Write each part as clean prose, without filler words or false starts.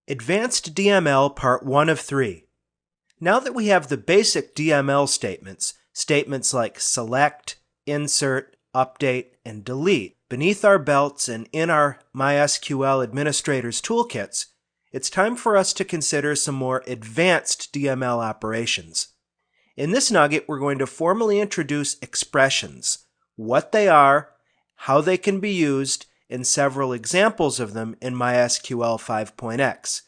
Advanced DML Part 1 of 3. Now that we have the basic DML statements like select, insert, update, and delete, beneath our belts and in our MySQL Administrator's toolkits, it's time for us to consider some more advanced DML operations. In this nugget, we're going to formally introduce expressions, what they are, how they can be used, and several examples of them in MySQL 5.x.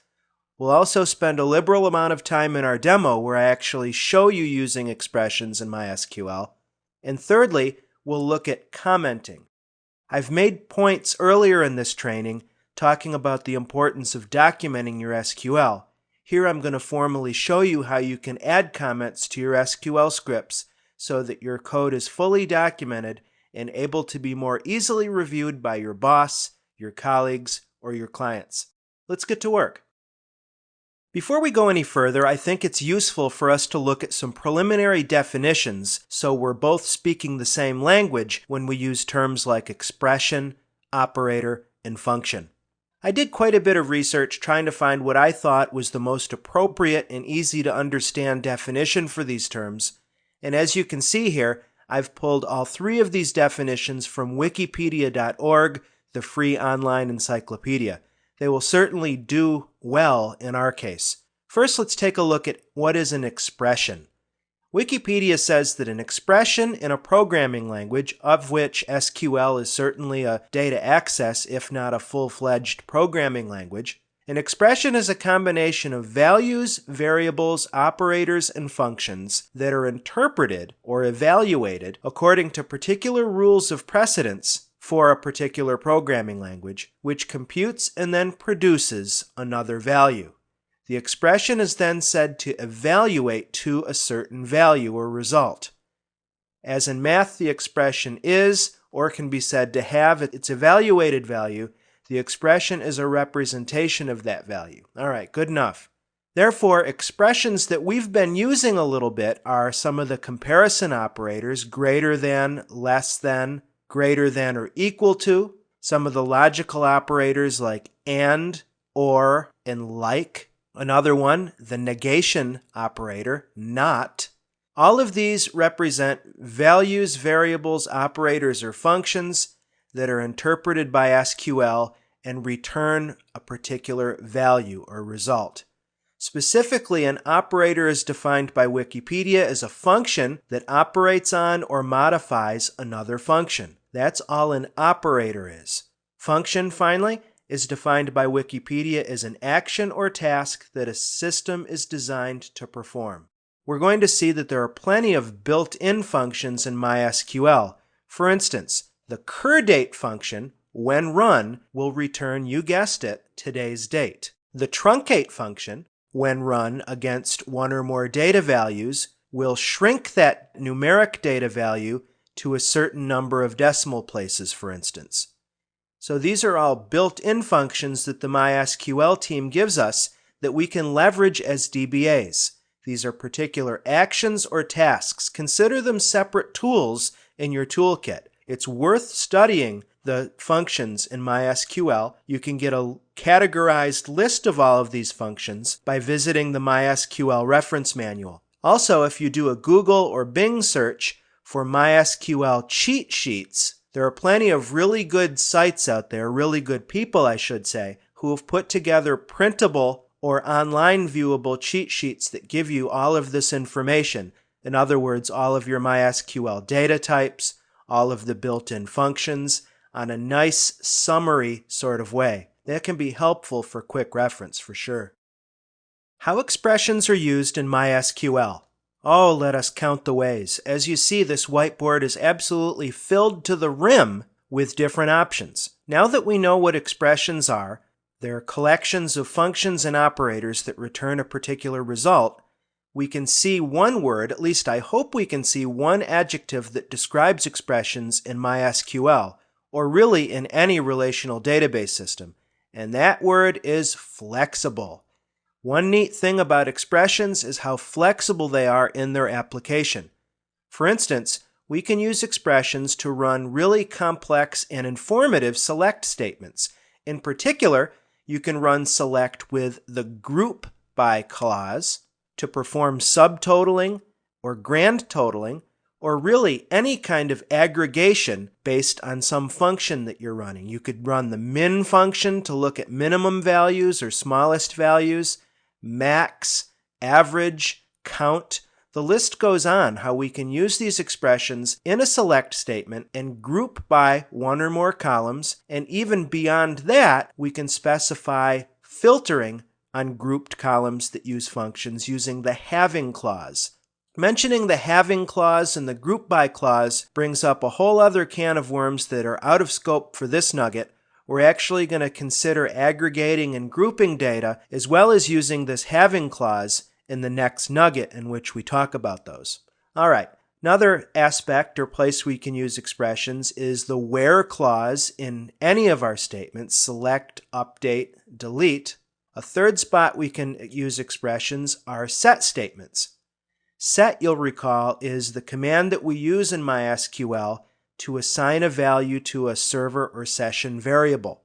We'll also spend a liberal amount of time in our demo where I actually show you using expressions in MySQL. And thirdly, we'll look at commenting. I've made points earlier in this training talking about the importance of documenting your SQL. Here I'm going to formally show you how you can add comments to your SQL scripts so that your code is fully documented and able to be more easily reviewed by your boss, your colleagues, or your clients. Let's get to work. Before we go any further, I think it's useful for us to look at some preliminary definitions so we're both speaking the same language when we use terms like expression, operator, and function. I did quite a bit of research trying to find what I thought was the most appropriate and easy to understand definition for these terms, and as you can see here, I've pulled all three of these definitions from wikipedia.org, the free online encyclopedia. They will certainly do well in our case. First, let's take a look at what is an expression. Wikipedia says that an expression in a programming language, of which SQL is certainly a data access, if not a full-fledged programming language, an expression is a combination of values, variables, operators, and functions that are interpreted or evaluated according to particular rules of precedence for a particular programming language, which computes and then produces another value. The expression is then said to evaluate to a certain value or result. As in math, the expression is, or can be said to have, its evaluated value. The expression is a representation of that value. All right, good enough. Therefore, expressions that we've been using a little bit are some of the comparison operators, greater than, less than, greater than or equal to, some of the logical operators like and, or, and like. Another one, the negation operator, not. All of these represent values, variables, operators, or functions that are interpreted by SQL and return a particular value or result. Specifically, an operator is defined by Wikipedia as a function that operates on or modifies another function. That's all an operator is. Function, finally, is defined by Wikipedia as an action or task that a system is designed to perform. We're going to see that there are plenty of built-in functions in MySQL. For instance, the curDate function, when run, will return, you guessed it, today's date. The truncate function, when run against one or more data values, will shrink that numeric data value to a certain number of decimal places, for instance. So these are all built-in functions that the MySQL team gives us that we can leverage as DBAs. These are particular actions or tasks. Consider them separate tools in your toolkit. It's worth studying the functions in MySQL. You can get a categorized list of all of these functions by visiting the MySQL reference manual. Also, if you do a Google or Bing search for MySQL cheat sheets, there are plenty of really good sites out there, really good people, I should say, who have put together printable or online viewable cheat sheets that give you all of this information. In other words, all of your MySQL data types, all of the built-in functions, on a nice summary sort of way. That can be helpful for quick reference for sure. How expressions are used in MySQL. Oh, let us count the ways. As you see, this whiteboard is absolutely filled to the rim with different options. Now that we know what expressions are, they're collections of functions and operators that return a particular result, we can see one word, at least I hope we can see one adjective that describes expressions in MySQL, or really in any relational database system, and that word is flexible. One neat thing about expressions is how flexible they are in their application. For instance, we can use expressions to run really complex and informative select statements. In particular, you can run select with the group by clause to perform subtotaling or grand totaling, or really any kind of aggregation based on some function that you're running. You could run the min function to look at minimum values or smallest values, max, average, count. The list goes on how we can use these expressions in a select statement and group by one or more columns, and even beyond that, we can specify filtering on grouped columns that use functions using the having clause. Mentioning the having clause and the group by clause brings up a whole other can of worms that are out of scope for this nugget. We're actually going to consider aggregating and grouping data as well as using this having clause in the next nugget in which we talk about those. All right, another aspect or place we can use expressions is the where clause in any of our statements, select, update, delete. A third spot we can use expressions are set statements. Set, you'll recall, is the command that we use in MySQL to assign a value to a server or session variable.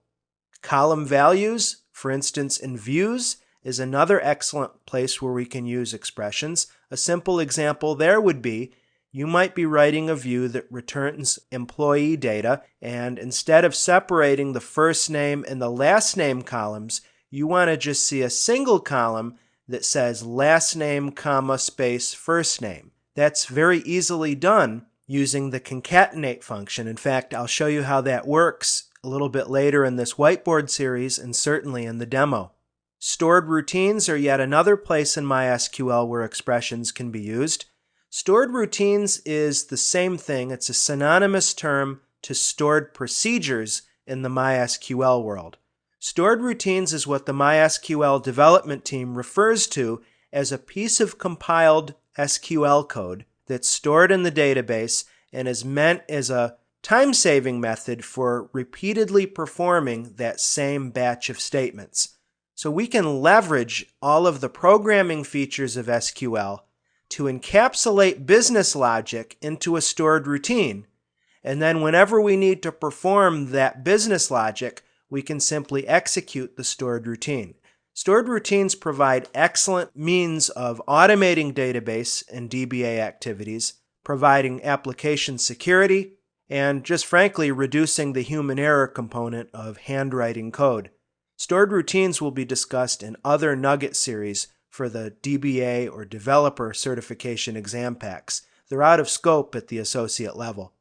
Column values, for instance in views, is another excellent place where we can use expressions. A simple example there would be, you might be writing a view that returns employee data, and instead of separating the first name and the last name columns, you want to just see a single column that says last name, comma, space, first name. That's very easily done using the concatenate function. In fact, I'll show you how that works a little bit later in this whiteboard series and certainly in the demo. Stored routines are yet another place in MySQL where expressions can be used. Stored routines is the same thing. It's a synonymous term to stored procedures in the MySQL world. Stored routines is what the MySQL development team refers to as a piece of compiled SQL code that's stored in the database and is meant as a time-saving method for repeatedly performing that same batch of statements. So we can leverage all of the programming features of SQL to encapsulate business logic into a stored routine, and then whenever we need to perform that business logic, we can simply execute the stored routine. Stored routines provide excellent means of automating database and DBA activities, providing application security, and just frankly reducing the human error component of handwriting code. Stored routines will be discussed in other Nugget series for the DBA or Developer Certification exam packs. They're out of scope at the associate level.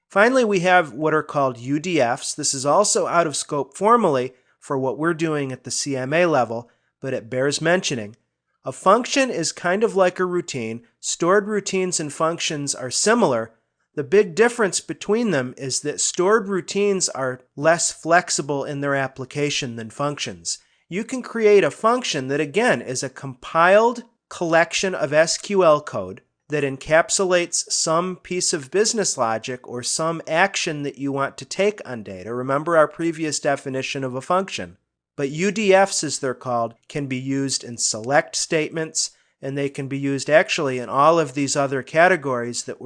Finally, we have what are called UDFs. This is also out of scope formally for what we're doing at the CMA level, but it bears mentioning. A function is kind of like a routine. Stored routines and functions are similar. The big difference between them is that stored routines are less flexible in their application than functions. You can create a function that, again, is a compiled collection of SQL code that encapsulates some piece of business logic or some action that you want to take on data. Remember our previous definition of a function. But UDFs, as they're called, can be used in select statements, and they can be used actually in all of these other categories that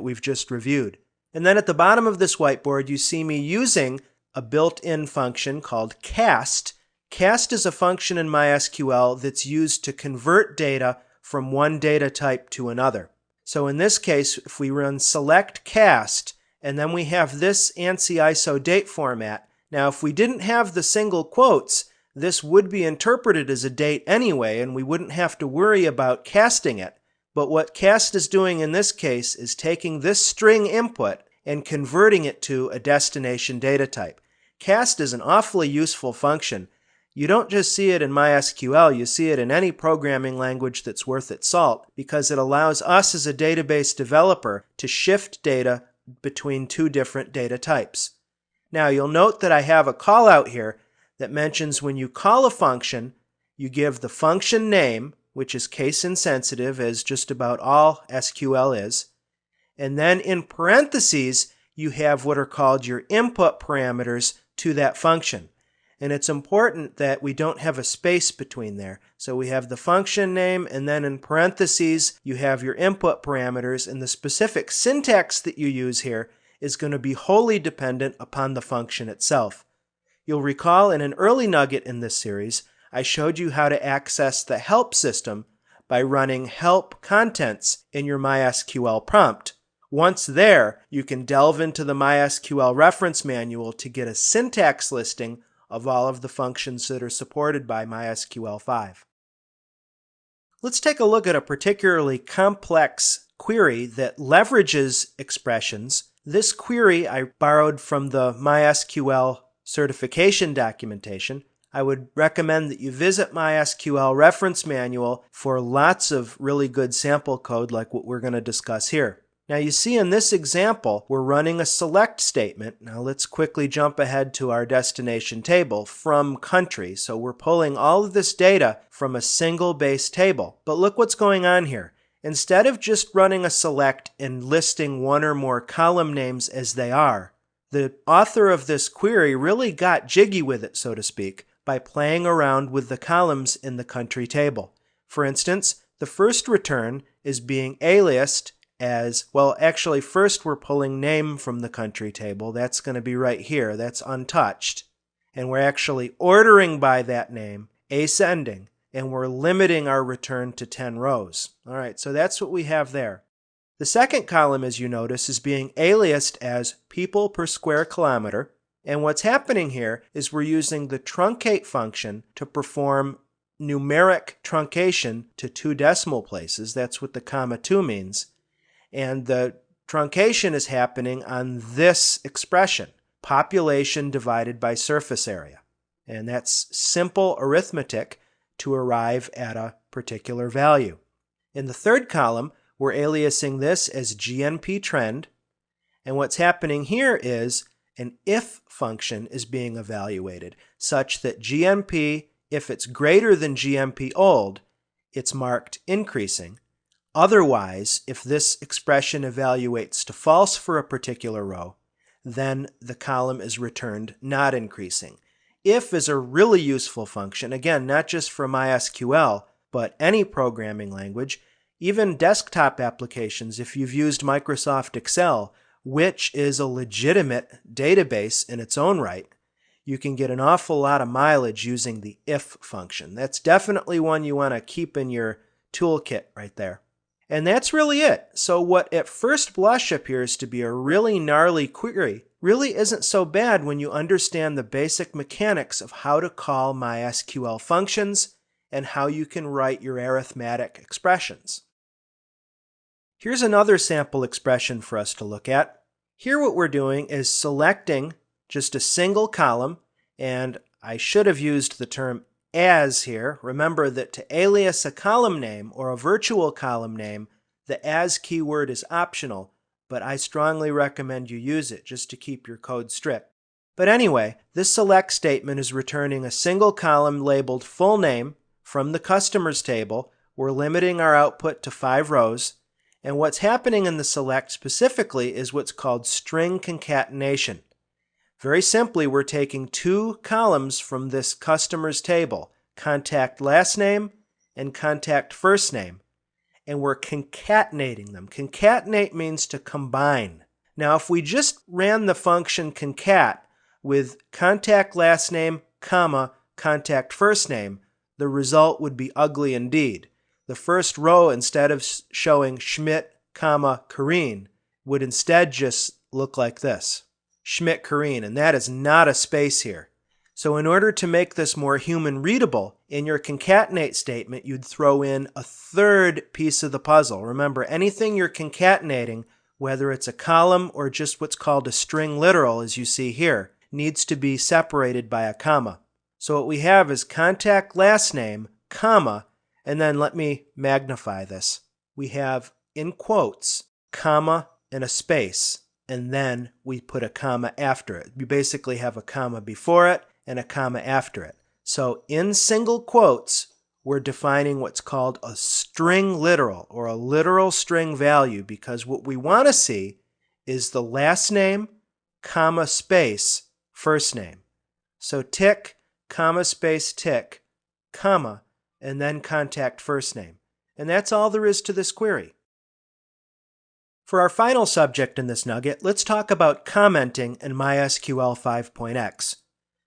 we've just reviewed. And then at the bottom of this whiteboard, you see me using a built-in function called cast. Cast is a function in MySQL that's used to convert data from one data type to another. So in this case, if we run select cast, and then we have this ANSI ISO date format, now if we didn't have the single quotes, this would be interpreted as a date anyway, and we wouldn't have to worry about casting it. But what cast is doing in this case is taking this string input and converting it to a destination data type. Cast is an awfully useful function. You don't just see it in MySQL, you see it in any programming language that's worth its salt, because it allows us as a database developer to shift data between two different data types. Now you'll note that I have a call out here that mentions when you call a function, you give the function name, which is case insensitive, as just about all SQL is, and then in parentheses you have what are called your input parameters to that function. And it's important that we don't have a space between there. So we have the function name, and then in parentheses you have your input parameters, and the specific syntax that you use here is going to be wholly dependent upon the function itself. You'll recall in an early nugget in this series, I showed you how to access the help system by running help contents in your MySQL prompt. Once there, you can delve into the MySQL reference manual to get a syntax listing of all of the functions that are supported by MySQL 5. Let's take a look at a particularly complex query that leverages expressions. This query I borrowed from the MySQL certification documentation. I would recommend that you visit MySQL reference manual for lots of really good sample code like what we're going to discuss here. Now you see in this example, we're running a select statement. Now let's quickly jump ahead to our destination table from country. So we're pulling all of this data from a single base table. But look what's going on here. Instead of just running a select and listing one or more column names as they are, the author of this query really got jiggy with it, so to speak, by playing around with the columns in the country table. For instance, the first return is being aliased as, well, actually first we're pulling name from the country table. That's going to be right here. That's untouched. And we're actually ordering by that name, ascending, and we're limiting our return to 10 rows. All right, so that's what we have there. The second column, as you notice, is being aliased as people per square kilometer. And what's happening here is we're using the truncate function to perform numeric truncation to 2 decimal places. That's what the comma 2 means. And the truncation is happening on this expression, population divided by surface area. And that's simple arithmetic to arrive at a particular value. In the third column, we're aliasing this as GNP trend. And what's happening here is an if function is being evaluated such that GNP, if it's greater than GNP old, it's marked increasing. Otherwise, if this expression evaluates to false for a particular row, then the column is returned not increasing. If is a really useful function, again, not just for MySQL, but any programming language, even desktop applications if you've used Microsoft Excel, which is a legitimate database in its own right, you can get an awful lot of mileage using the if function. That's definitely one you want to keep in your toolkit right there. And that's really it. So what at first blush appears to be a really gnarly query really isn't so bad when you understand the basic mechanics of how to call MySQL functions and how you can write your arithmetic expressions. Here's another sample expression for us to look at. Here what we're doing is selecting just a single column, and I should have used the term as here. Remember that to alias a column name or a virtual column name, the as keyword is optional, but I strongly recommend you use it just to keep your code strict. But anyway, this select statement is returning a single column labeled full name from the customers table. We're limiting our output to 5 rows. And what's happening in the select specifically is what's called string concatenation. Very simply, we're taking 2 columns from this customer's table, contact last name and contact first name, and we're concatenating them. Concatenate means to combine. Now, if we just ran the function concat with contact last name, comma, contact first name, the result would be ugly indeed. The first row, instead of showing Schmidt, comma, Kareen, would instead just look like this. Schmidt Kareen, and that is not a space here. So in order to make this more human readable, in your concatenate statement, you'd throw in a third piece of the puzzle. Remember, anything you're concatenating, whether it's a column or just what's called a string literal, as you see here, needs to be separated by a comma. So what we have is contact last name, comma, and then let me magnify this. We have, in quotes, comma and a space, and then we put a comma after it. You basically have a comma before it and a comma after it. So in single quotes, we're defining what's called a string literal, or a literal string value, because what we want to see is the last name, comma, space, first name. So tick, comma, space, tick, comma, and then contact first name. And that's all there is to this query. For our final subject in this nugget, let's talk about commenting in MySQL 5.x.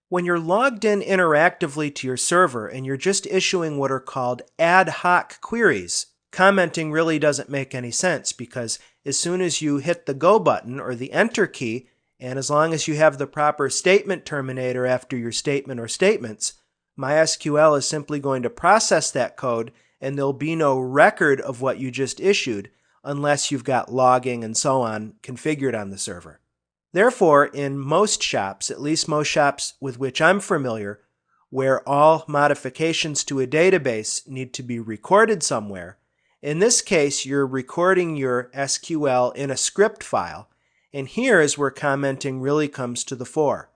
When you're logged in interactively to your server and you're just issuing what are called ad hoc queries, commenting really doesn't make any sense because as soon as you hit the go button or the enter key, and as long as you have the proper statement terminator after your statement or statements, MySQL is simply going to process that code and there'll be no record of what you just issued unless you've got logging and so on configured on the server. Therefore, in most shops, at least most shops with which I'm familiar, where all modifications to a database need to be recorded somewhere, in this case, you're recording your SQL in a script file, and here is where commenting really comes to the fore.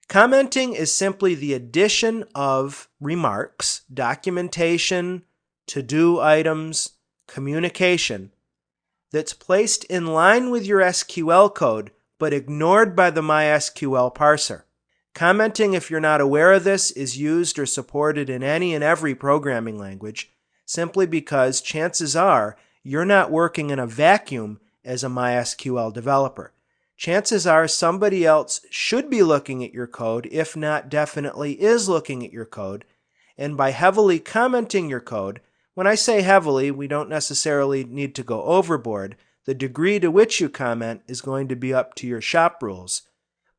Commenting is simply the addition of remarks, documentation, to-do items, communication that's placed in line with your SQL code but ignored by the MySQL parser. Commenting, if you're not aware of this, is used or supported in any and every programming language simply because chances are you're not working in a vacuum as a MySQL developer. Chances are somebody else should be looking at your code, if not definitely is looking at your code, and by heavily commenting your code, when I say heavily, we don't necessarily need to go overboard. The degree to which you comment is going to be up to your shop rules,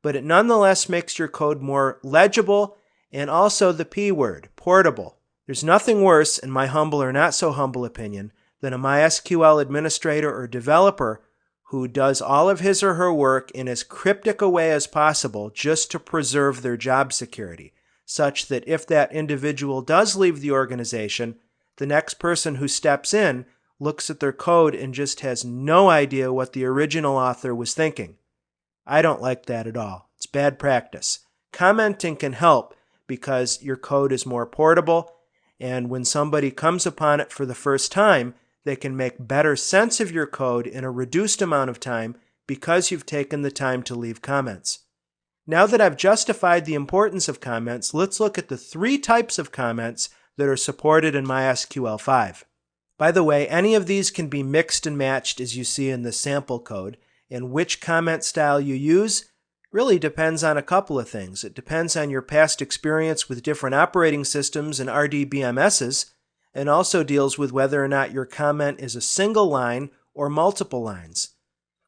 but it nonetheless makes your code more legible and also the P word, portable. There's nothing worse, in my humble or not so humble opinion, than a MySQL administrator or developer who does all of his or her work in as cryptic a way as possible just to preserve their job security, such that if that individual does leave the organization, the next person who steps in looks at their code and just has no idea what the original author was thinking. I don't like that at all. It's bad practice. Commenting can help because your code is more portable, and when somebody comes upon it for the first time, they can make better sense of your code in a reduced amount of time because you've taken the time to leave comments. Now that I've justified the importance of comments, let's look at the 3 types of comments that are supported in MySQL 5. By the way, any of these can be mixed and matched as you see in the sample code, and which comment style you use really depends on a couple of things. It depends on your past experience with different operating systems and RDBMSs, and also deals with whether or not your comment is a single line or multiple lines.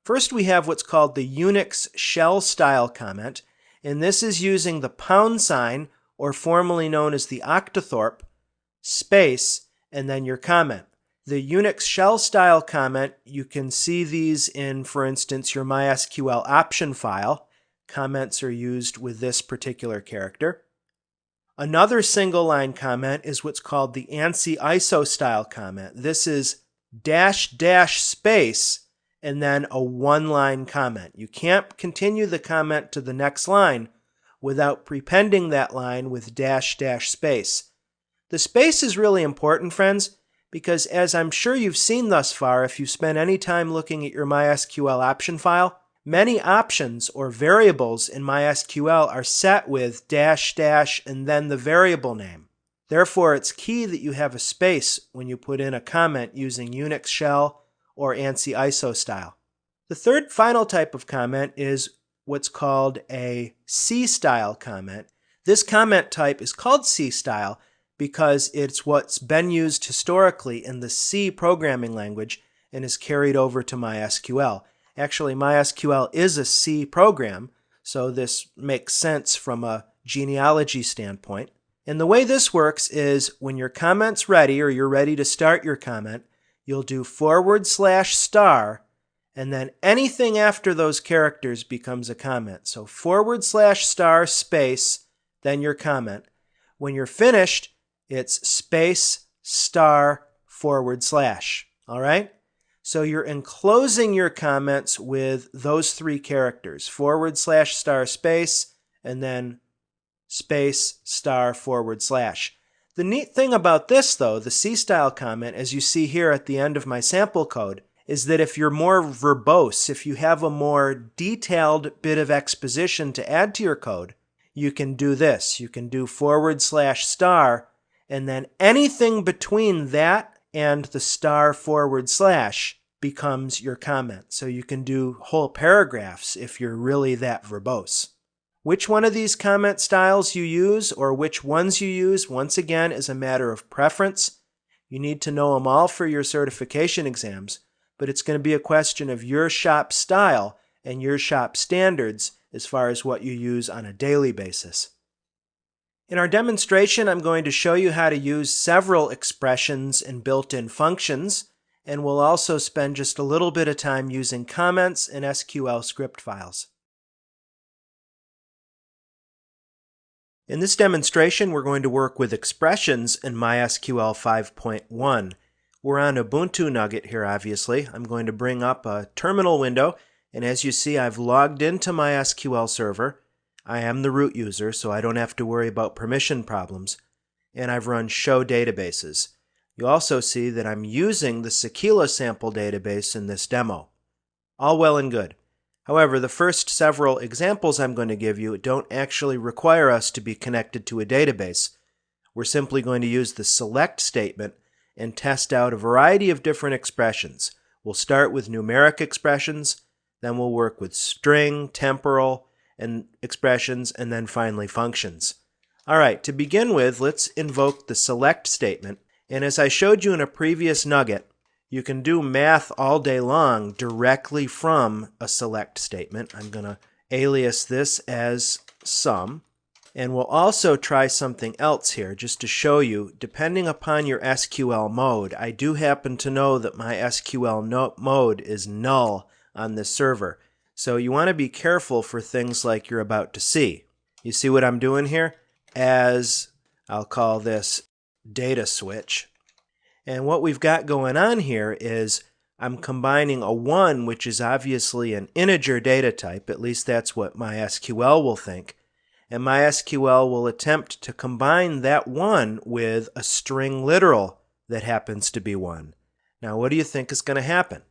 First, we have what's called the Unix shell style comment, and this is using the pound sign, or formerly known as the octothorpe, space, and then your comment. The Unix shell style comment, you can see these in, for instance, your MySQL option file. Comments are used with this particular character. Another single line comment is what's called the ANSI ISO style comment. This is -- space and then a one-line comment. You can't continue the comment to the next line without prepending that line with -- space. The space is really important, friends, because as I'm sure you've seen thus far if you've spent any time looking at your MySQL option file, many options or variables in MySQL are set with -- and then the variable name. Therefore, it's key that you have a space when you put in a comment using Unix shell or ANSI ISO style. The third final type of comment is what's called a C-style comment. This comment type is called C-style because it's what's been used historically in the C programming language and is carried over to MySQL. Actually, MySQL is a C program, so this makes sense from a genealogy standpoint. And the way this works is when your comment's ready, or you're ready to start your comment, you'll do /* and then anything after those characters becomes a comment. So /* space, then your comment. When you're finished, it's space * /. All right? So you're enclosing your comments with those 3 characters, /* space, and then space * /. The neat thing about this, though, the C-style comment, as you see here at the end of my sample code, is that if you're more verbose, if you have a more detailed bit of exposition to add to your code, you can do this. You can do /* and then anything between that and the * becomes your comment. So you can do whole paragraphs if you're really that verbose. Which one of these comment styles you use or which ones you use, once again, is a matter of preference. You need to know them all for your certification exams, but it's going to be a question of your shop style and your shop standards as far as what you use on a daily basis. In our demonstration, I'm going to show you how to use several expressions and built-in functions, and we'll also spend just a little bit of time using comments and SQL script files. In this demonstration, we're going to work with expressions in MySQL 5.1. We're on Ubuntu Nugget here, obviously. I'm going to bring up a terminal window, and as you see, I've logged into MySQL server. I am the root user, so I don't have to worry about permission problems, and I've run show databases. You also see that I'm using the Sequela sample database in this demo. All well and good. However, the first several examples I'm going to give you don't actually require us to be connected to a database. We're simply going to use the select statement and test out a variety of different expressions. We'll start with numeric expressions, then we'll work with string, temporal, and expressions, and then finally functions. All right, to begin with, let's invoke the select statement. And as I showed you in a previous nugget, you can do math all day long directly from a select statement. I'm going to alias this as sum. And we'll also try something else here just to show you, depending upon your SQL mode. I do happen to know that my SQL mode is null on this server. So you want to be careful for things like you're about to see. You see what I'm doing here? As I'll call this data switch. And what we've got going on here is I'm combining a 1, which is obviously an integer data type, at least that's what MySQL will think, and MySQL will attempt to combine that 1 with a string literal that happens to be 1. Now what do you think is going to happen?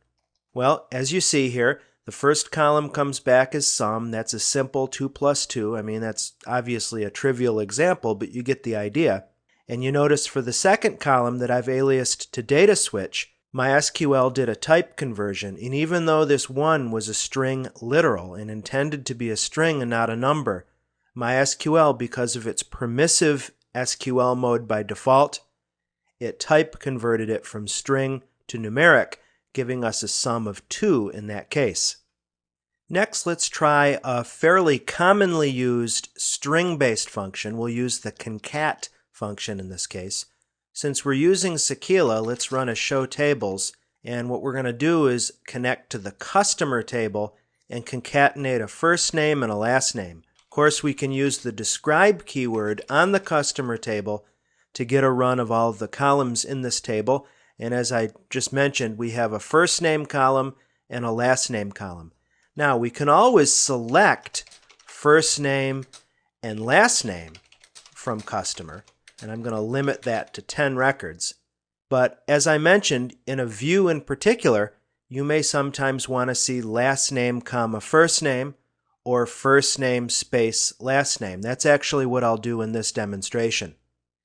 Well, as you see here, the first column comes back as sum. That's a simple 2 plus 2. I mean, that's obviously a trivial example, but you get the idea. And you notice for the second column that I've aliased to data switch, MySQL did a type conversion, and even though this 1 was a string literal and intended to be a string and not a number, MySQL, because of its permissive SQL mode by default, it type converted it from string to numeric, giving us a sum of 2 in that case. Next, let's try a fairly commonly used string-based function. We'll use the concat function in this case. Since we're using Sequela, let's run a show tables, and what we're going to do is connect to the customer table and concatenate a first name and a last name. Of course, we can use the describe keyword on the customer table to get a run of all of the columns in this table, and as I just mentioned, we have a first name column and a last name column. Now, we can always select first name and last name from customer, and I'm going to limit that to 10 records. But as I mentioned, in a view in particular, you may sometimes want to see last name comma first name or first name space last name. That's actually what I'll do in this demonstration.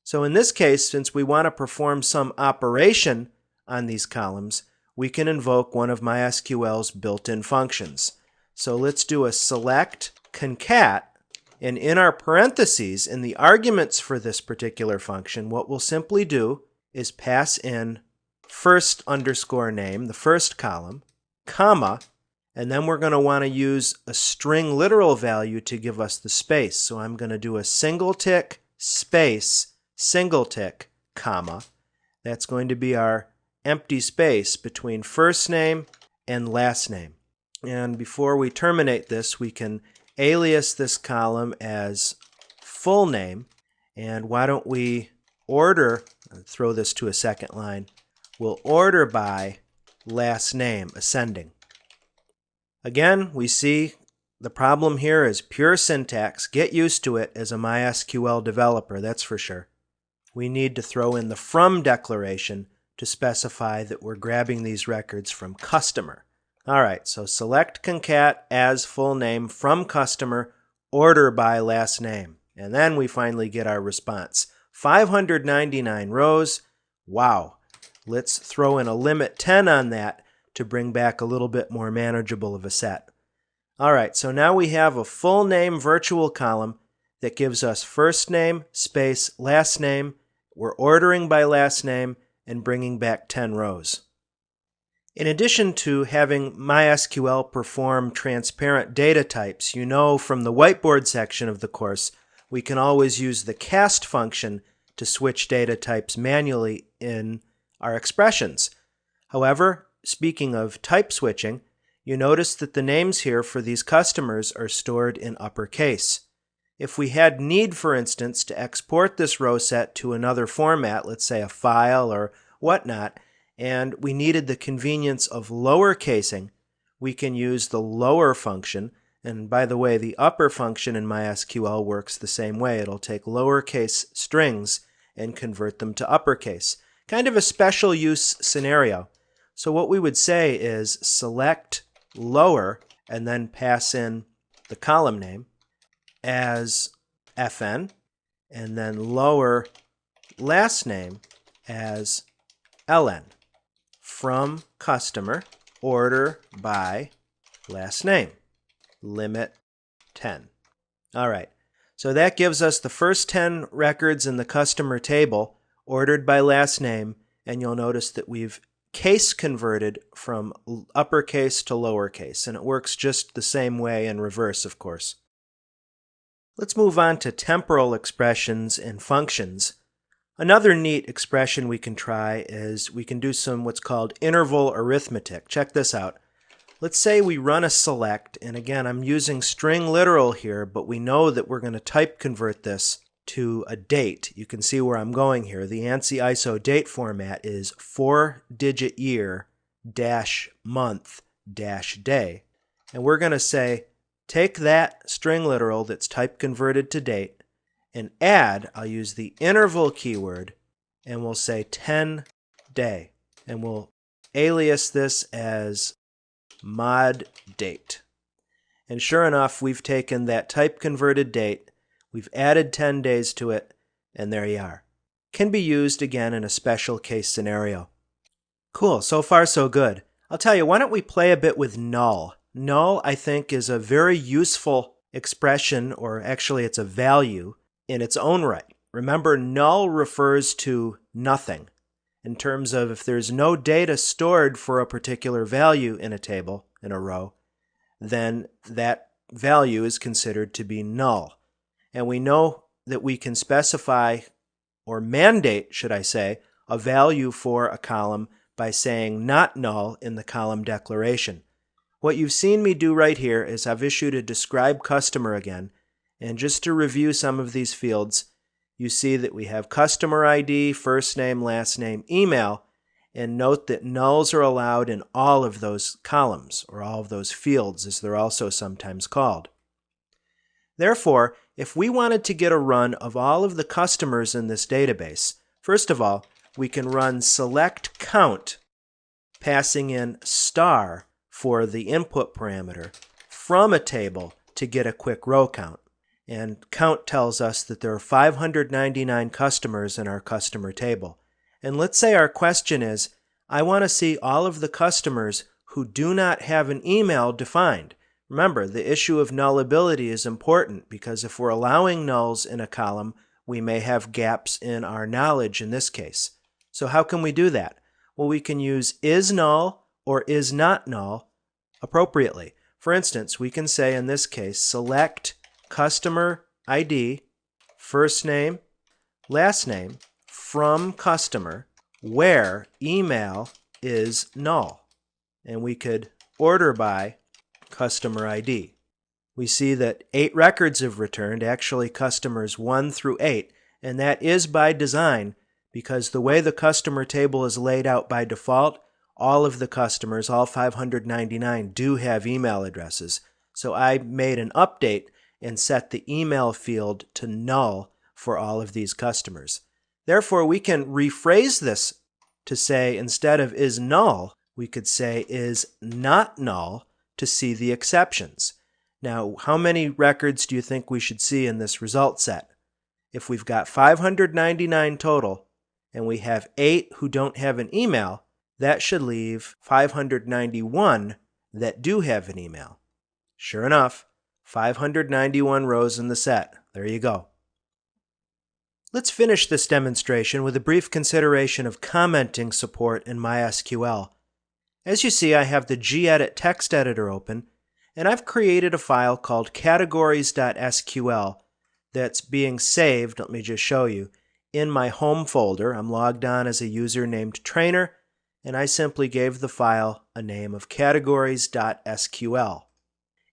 So in this case, since we want to perform some operation on these columns, we can invoke one of MySQL's built-in functions. So let's do a select concat. And in our parentheses, in the arguments for this particular function, what we'll simply do is pass in first underscore name, the first column, comma, and then we're going to want to use a string literal value to give us the space. So I'm going to do a single tick, space, single tick, comma. That's going to be our empty space between first name and last name. And before we terminate this, we can alias this column as full name, and why don't we order, throw this to a second line, we'll order by last name, ascending. Again, we see the problem here is pure syntax. Get used to it as a MySQL developer, that's for sure. We need to throw in the from declaration to specify that we're grabbing these records from customer. All right, so select concat as full name from customer, order by last name. And then we finally get our response. 599 rows. Wow. Let's throw in a limit 10 on that to bring back a little bit more manageable of a set. All right, so now we have a full name virtual column that gives us first name, space, last name. We're ordering by last name and bringing back 10 rows. In addition to having MySQL perform transparent data types, you know from the whiteboard section of the course, we can always use the cast function to switch data types manually in our expressions. However, speaking of type switching, you notice that the names here for these customers are stored in uppercase. If we had need, for instance, to export this row set to another format, let's say a file or whatnot, and we needed the convenience of lowercasing, we can use the lower function. And by the way, the upper function in MySQL works the same way. It'll take lowercase strings and convert them to uppercase. Kind of a special use scenario. So what we would say is select lower and then pass in the column name as FN, and then lower last name as LN. From customer, order by last name, limit 10. All right, so that gives us the first 10 records in the customer table ordered by last name, and you'll notice that we've case converted from uppercase to lowercase, and it works just the same way in reverse, of course. Let's move on to temporal expressions and functions. Another neat expression we can try is we can do some what's called interval arithmetic. Check this out. Let's say we run a select, and again I'm using string literal here, but we know that we're going to type convert this to a date. You can see where I'm going here. The ANSI ISO date format is 4-digit year dash month dash day. And we're going to say, take that string literal that's type converted to date and add, I'll use the interval keyword, and we'll say 10 day. And we'll alias this as mod date. And sure enough, we've taken that type converted date, we've added 10 days to it, and there you are. Can be used again in a special case scenario. Cool, so far so good. I'll tell you, why don't we play a bit with null? Null, I think, is a very useful expression, or actually it's a value in its own right. Remember, null refers to nothing. In terms of if there's no data stored for a particular value in a table, in a row, then that value is considered to be null. And we know that we can specify, or mandate, should I say, a value for a column by saying not null in the column declaration. What you've seen me do right here is I've issued a describe customer again, and just to review some of these fields, you see that we have customer ID, first name, last name, email, and note that nulls are allowed in all of those columns, or all of those fields as they're also sometimes called. Therefore, if we wanted to get a run of all of the customers in this database, first of all, we can run select count, passing in star for the input parameter from a table to get a quick row count. And count tells us that there are 599 customers in our customer table. And let's say our question is, I want to see all of the customers who do not have an email defined. Remember, the issue of nullability is important because if we're allowing nulls in a column, we may have gaps in our knowledge in this case. So how can we do that? Well, we can use is null or is not null appropriately. For instance, we can say in this case, select customer ID, first name, last name, from customer, where email is null. And we could order by customer ID. We see that 8 records have returned, actually customers 1 through 8, and that is by design because the way the customer table is laid out by default, all of the customers, all 599, do have email addresses. So I made an update and set the email field to null for all of these customers. Therefore, we can rephrase this to say instead of is null, we could say is not null to see the exceptions. Now, how many records do you think we should see in this result set? If we've got 599 total and we have 8 who don't have an email, that should leave 591 that do have an email. Sure enough, 591 rows in the set. There you go. Let's finish this demonstration with a brief consideration of commenting support in MySQL. As you see, I have the gedit text editor open, and I've created a file called categories.sql that's being saved, let me just show you, in my home folder. I'm logged on as a user named Trainer, and I simply gave the file a name of categories.sql.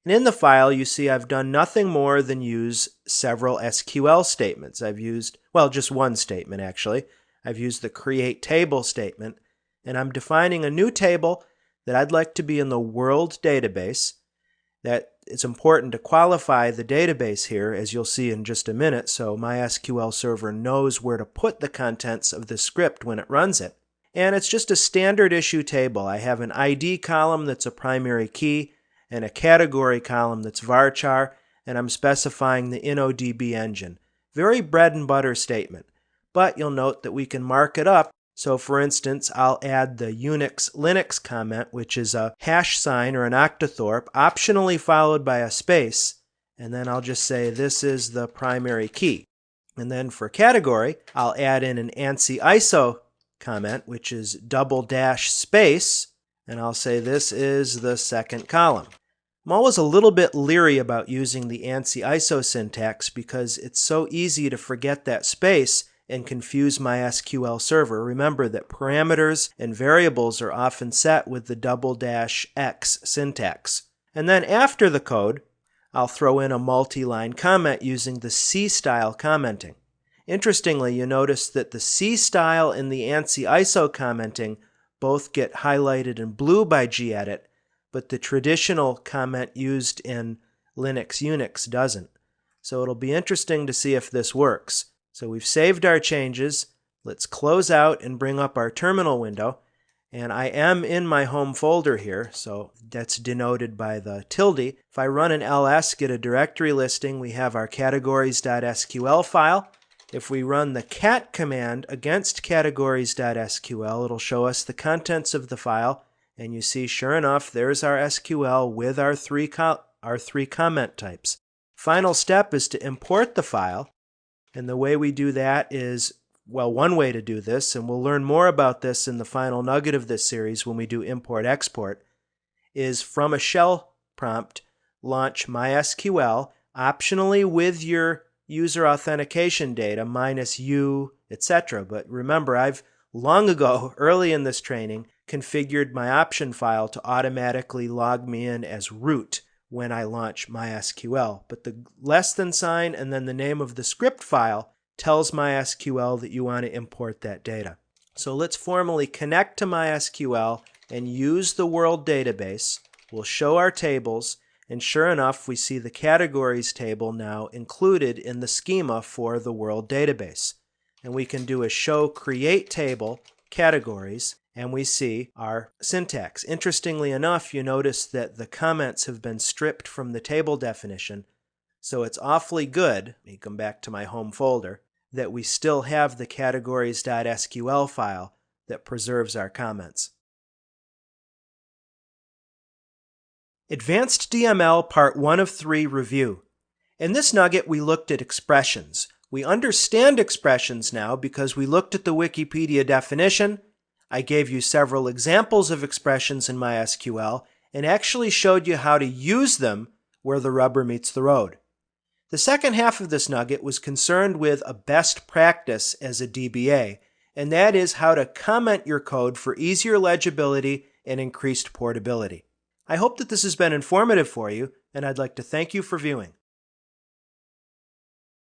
And in the file, you see I've done nothing more than use several SQL statements. I've used, well, just one statement actually. I've used the create table statement, and I'm defining a new table that I'd like to be in the world database. That it's important to qualify the database here, as you'll see in just a minute, so MySQL server knows where to put the contents of the script when it runs it. And it's just a standard issue table. I have an ID column that's a primary key, and a category column that's varchar, and I'm specifying the InnoDB engine. Very bread and butter statement. But you'll note that we can mark it up. So for instance, I'll add the Unix Linux comment, which is a hash sign or an octothorpe, optionally followed by a space, and then I'll just say this is the primary key. And then for category, I'll add in an ANSI ISO comment, which is _ space, and I'll say this is the second column. I'm always a little bit leery about using the ANSI ISO syntax because it's so easy to forget that space and confuse MySQL server. Remember that parameters and variables are often set with the ~x syntax. And then after the code, I'll throw in a multi-line comment using the C style commenting. Interestingly, you notice that the C style and the ANSI ISO commenting both get highlighted in blue by gedit, but the traditional comment used in Linux Unix doesn't. So it'll be interesting to see if this works. So we've saved our changes. Let's close out and bring up our terminal window. And I am in my home folder here, so that's denoted by the tilde. If I run an ls, get a directory listing, we have our categories.sql file. If we run the cat command against categories.sql, it'll show us the contents of the file. And you see, sure enough, there's our SQL with our three comment types. Final step is to import the file. And the way we do that is, well, one way to do this, and we'll learn more about this in the final nugget of this series when we do import-export, is from a shell prompt, launch MySQL, optionally with your user authentication data, -u, etc. But remember, I've long ago, early in this training, configured my option file to automatically log me in as root when I launch MySQL. But the less than sign and then the name of the script file tells MySQL that you want to import that data. So let's formally connect to MySQL and use the world database. We'll show our tables, and sure enough, we see the categories table now included in the schema for the world database. And we can do a show create table categories, and we see our syntax. Interestingly enough, you notice that the comments have been stripped from the table definition, so it's awfully good, let me come back to my home folder, that we still have the categories.sql file that preserves our comments. Advanced DML Part 1 of 3 Review. In this nugget, we looked at expressions. We understand expressions now because we looked at the Wikipedia definition. I gave you several examples of expressions in MySQL and actually showed you how to use them where the rubber meets the road. The second half of this nugget was concerned with a best practice as a DBA, and that is how to comment your code for easier legibility and increased portability. I hope that this has been informative for you, and I'd like to thank you for viewing.